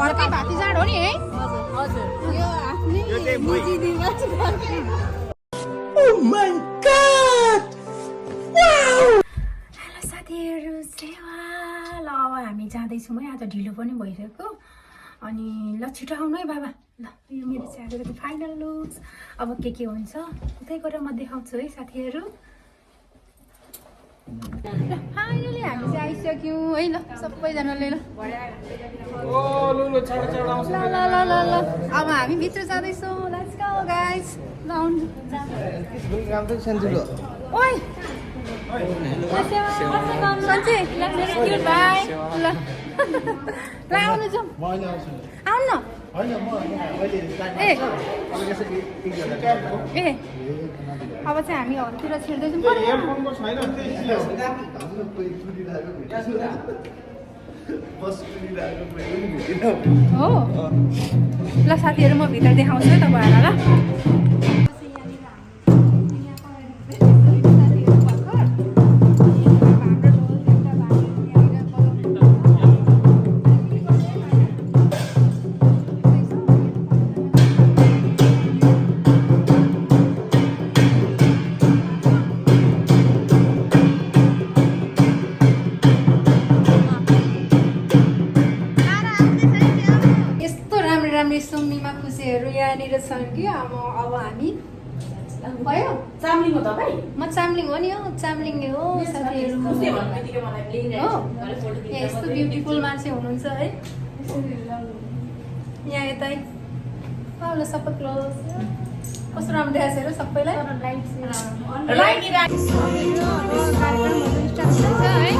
घरकै भातीजाड हो नि है हजुर यो आफ्नै हेलो साथीहरू सेवा ल अब हामी जाँदैछौँ है आज ढिलो पनि भइसक्यो अनि ल छिटो आउनु है बाबा ल यो मेरो चाहिँ आजको फाइनल लुक्स अब के हुन्छ उतै गएर म देखाउँछु है साथीहरू फाइनली हामी चाहिँ आइसक्यौँ है ल सबैजनाले ल ल ल ल ल अब हामी भित्र जाँदैछौँ लेट्स गो गाइस ल आउनु ओइ सन्चे बाई ल ल आउनु जाउँ आउनु न ए अब चाहिँ हामी हलतिर छिर्दैछौँ हो ल साथीहरू म भित्र देखाउँछु है तपाईँहरूलाई ल सुम्मीमा खुसीहरू यहाँनिर छन् कि अब हामी भयो चामलिङ हो तपाईँ म चामलिङ हो नि हो चामलिङ हो साथीहरू यस्तो ब्युटिफुल मान्छे हुनुहुन्छ है यहाँ यतै ल सबै क्लोज कस्तो राम्रो देखाएको सबैलाई कार्यक्रमहरू स्टार्ट हुन्छ है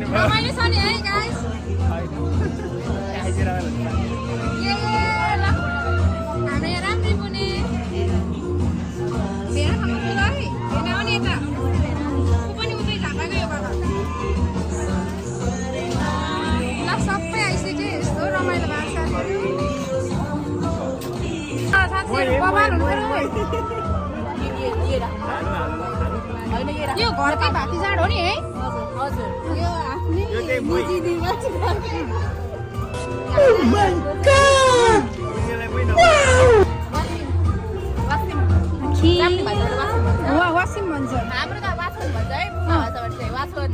रमाइलो छ नि है गाइस हामी राम्रै पुने भेना खानु है भेना हो नि यता ऊ पनि उतै झापा गयो बाबा ल सबै आइसक्यो यस्तो रमाइलो भएको छ साथीहरू बबाल हुनु यो घरकै भातीजाड हो नि है हजुर यो आफ्नै वासिम भन्छ हाम्रो त वासन भन्छ है वासन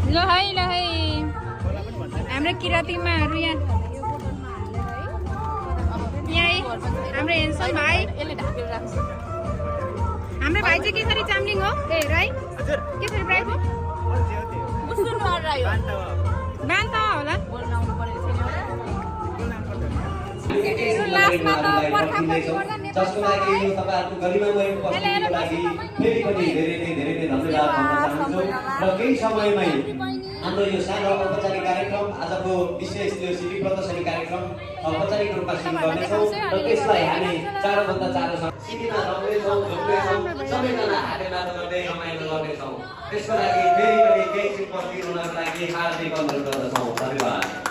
ल है हाम्रो किरातीमाहरू यहाँ हाम्रो हेन्सम भाइ यसले ढाकेर राख्छ हाम्रो भाइ चाहिँ कसरी चाम्लिङ हो ए राई कसरी प्राइभ हो बान्ता होला लास्टमा त पर्खापट्टि गर्दा जसको लागि यो तपाईहरुको गरिमामय उपस्थितिको लागि फेरि पनि धेरै नै धन्यवाद भन्न चाहन्छु र केही समयमै हाम्रो यो सानो औपचारिक कार्यक्रम आजको विशेष यो सिडी प्रदर्शनी कार्यक्रम औपचारिक रूपमा सुरु गर्नेछौँ र त्यसलाई हामी चाँडोभन्दा चाँडो सिडीमा रमाउनेछौँ झुक्नेछौँ सबैजना हातेमालो गर्दै रमाइलो गर्नेछौँ त्यसको लागि फेरि पनि केही छिन उपस्थित हुनको लागि हार्दिक अनुरोध गर्दछौँ धन्यवाद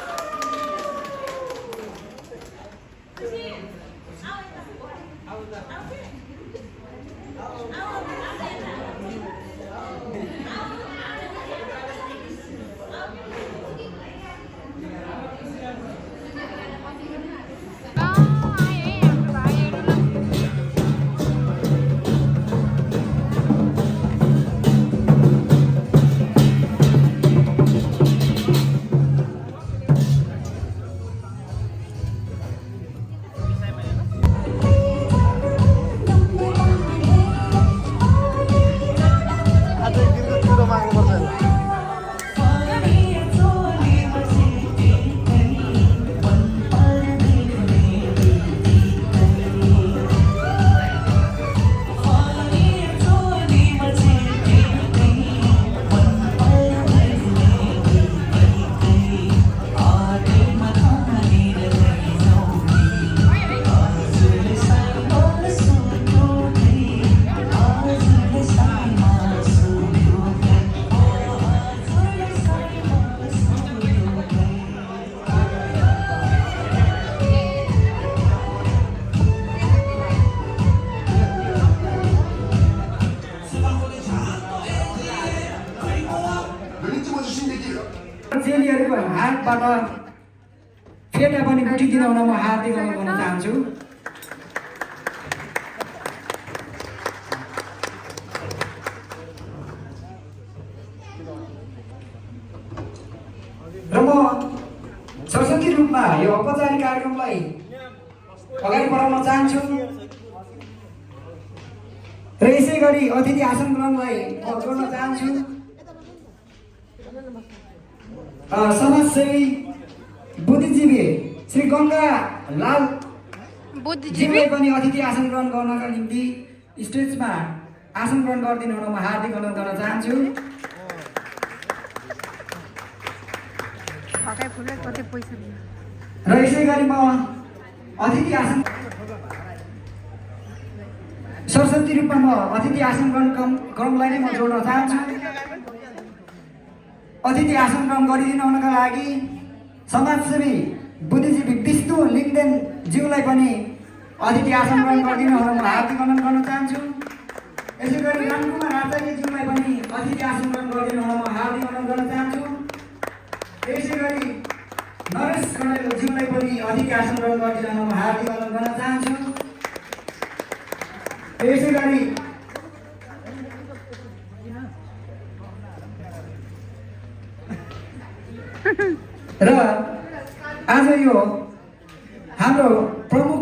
हातबाट फेटा पनि उठिदिन हुन म हार्दिक अनुरोध गर्न चाहन्छु। र म सरस्वती रूपमा यो औपचारिक कार्यक्रमलाई अगाडि बढाउन चाहन्छु र यसै गरी अतिथि आसन ग्रहणलाई म जोड्न चाहन्छु। समाजसेवी बुद्धिजीवी श्री गङ्गा लाल बुद्धिजीवी पनि अतिथि आसन ग्रहण गर्नका निम्ति स्टेजमा आसन ग्रहण गरिदिनु हुन म हार्दिक अनुरोध गर्न चाहन्छु। र यसै गरी म अतिथि आसन सरस्वती रूपमा म अतिथि आसन ग्रहण क्रमलाई नै म जोड्न चाहन्छु। अतिथि आसन ग्रहण गरिदिनु हुनका लागि समाजसेवी बुद्धिजीवी विष्णु लिङ्गदेन ज्यूलाई पनि अतिथि आसन ग्रहण गरिदिनु हुन म हार्दिक अनुरोध गर्न चाहन्छु। यसै गरी रामकुमार आचार्य ज्यूलाई पनि अतिथि आसन ग्रहण गरिदिनु हुन म हार्दिक अनुरोध गर्न चाहन्छु। यसै गरी नरेश कणेल ज्यूलाई पनि अतिथि आसन ग्रहण गरिदिनु हुन म हार्दिक अनुरोध गर्न चाहन्छु। यसै गरी र आज यो हाम्रो प्रमुख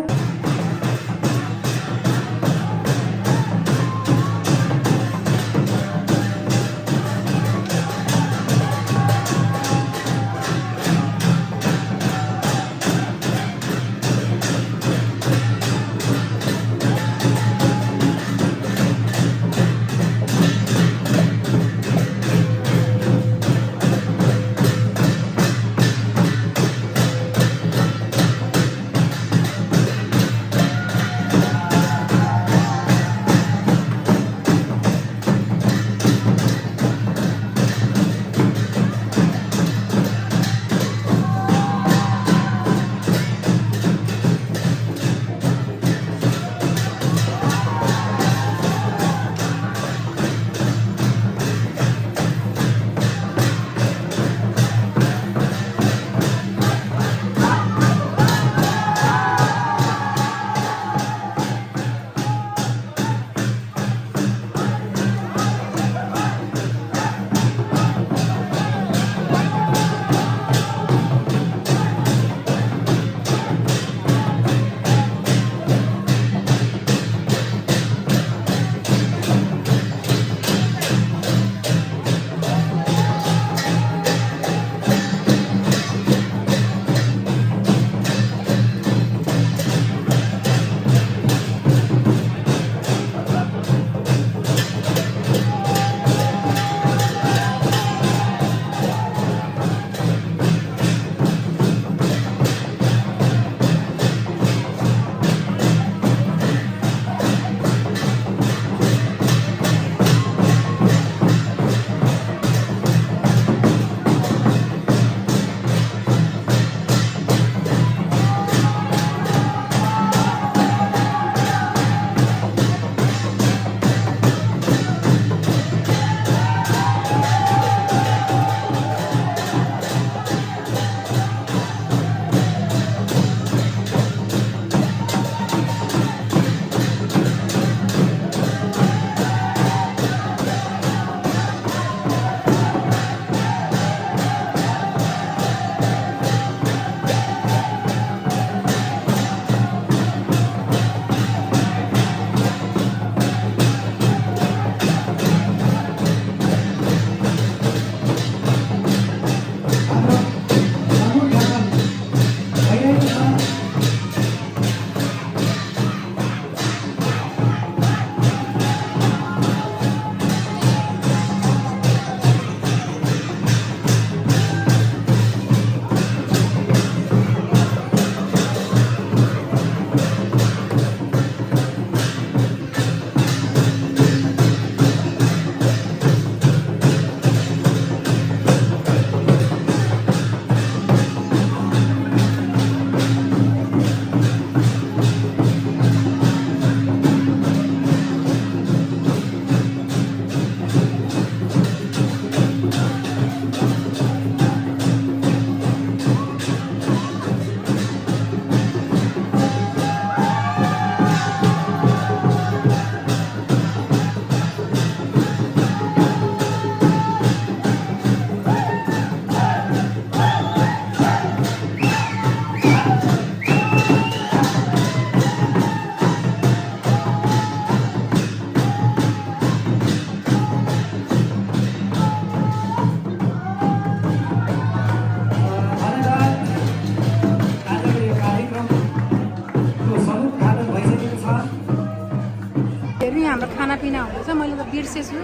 खानापिना हुँदैछ मैले त बिर्सेछु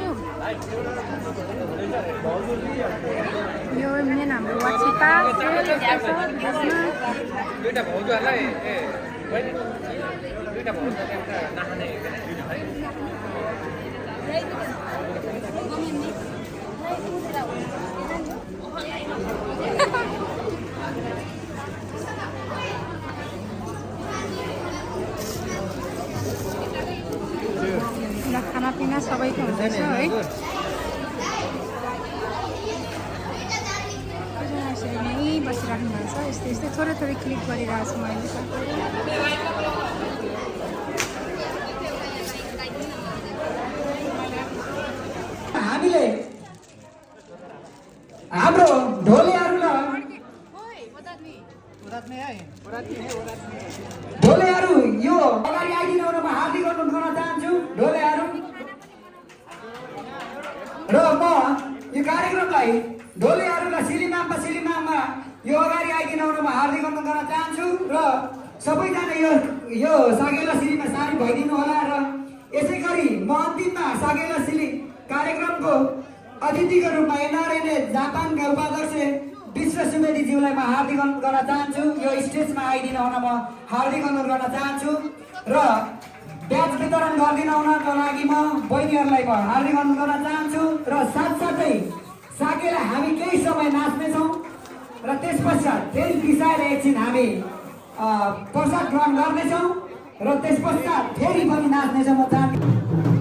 यो मेन हाम्रो वाचिपा खानापिना सबैको हुँदैछ है यसरी नै बसिराख्नु भएको छ यस्तै यस्तै थोरै थोरै क्लिक गरिरहेको छु मैले हामीले हाम्रो ढोलेहरूलाई ढोलेहरू यो अगाडि आइदिनुमा हार्दिक अनुरोध गर्न चाहन्छु ढोलेहरू र म यो कार्यक्रमलाई ढोलेहरूलाई सिलिमाममा यो अगाडि आइदिनुमा हार्दिक अनुरोध गर्न चाहन्छु र सबैजना यो सागेला सिलीमा सामेल भइदिनु होला र यसै गरी म अन्तिममा सागेला सिली कार्यक्रमको अतिथिको रूपमा एनआरएनए जापानका उपाध्यक्ष विश्व सुवेदीज्यूलाई म हार्दिक अनुरोध गर्न चाहन्छु यो स्टेजमा आइदिन हुन म हार्दिक अनुरोध गर्न चाहन्छु र ब्याज वितरण गरिदिन हुनको लागि म बहिनीहरूलाई म हार्दिक अनुरोध गर्न चाहन्छु र साथसाथै साकेला हामी केही समय नाच्नेछौँ र त्यस पश्चात फेरि बिसाएर एकछिन हामी प्रसाद ग्रहण गर्नेछौँ र त्यस पश्चात फेरि पनि नाच्नेछौँ म चाहन्छु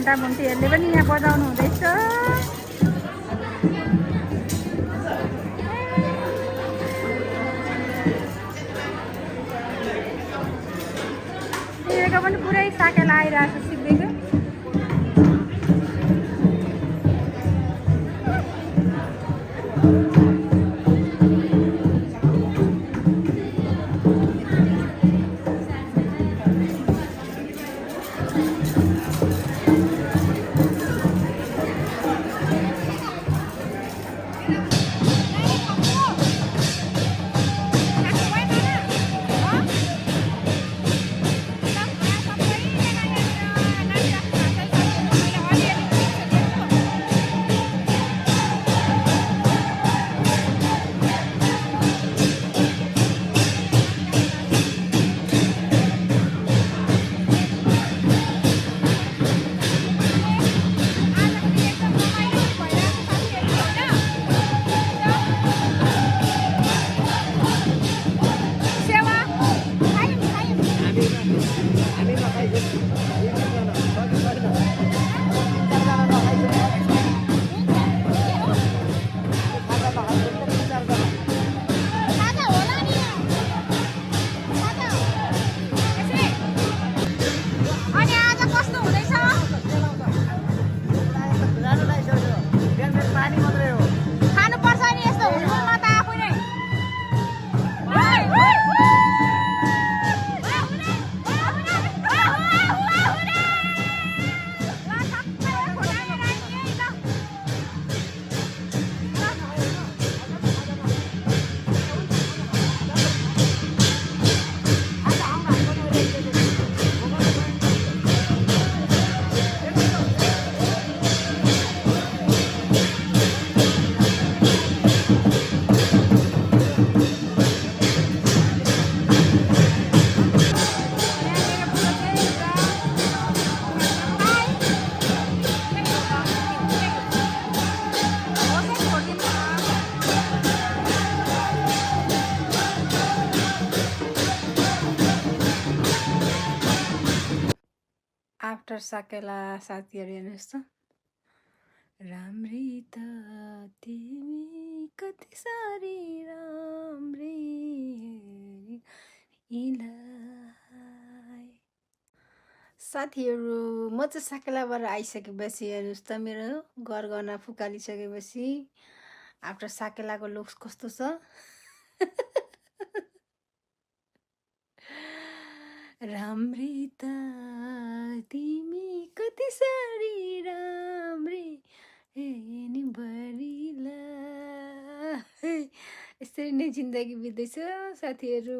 घन्टा घन्टीहरूले पनि यहाँ बजाउनु हुँदैछ। तिमीहरूको पनि पुरै साकेला आइरहेको छ सिक्दैको। आफ्टर साकेला साथीहरू हेर्नुहोस् त। राम्री त तिमी कति सारी राम्री इलाई। साथीहरू म चाहिँ साकेलाबाट आइसकेपछि हेर्नुहोस् त मेरो गरगहना फुकालिसकेपछि आफ्टर साकेलाको लुक्स कस्तो छ। राम्री त तिमी कति सारी राम्री नि भरिला। यसरी नै जिन्दगी बित्दैछ साथीहरू।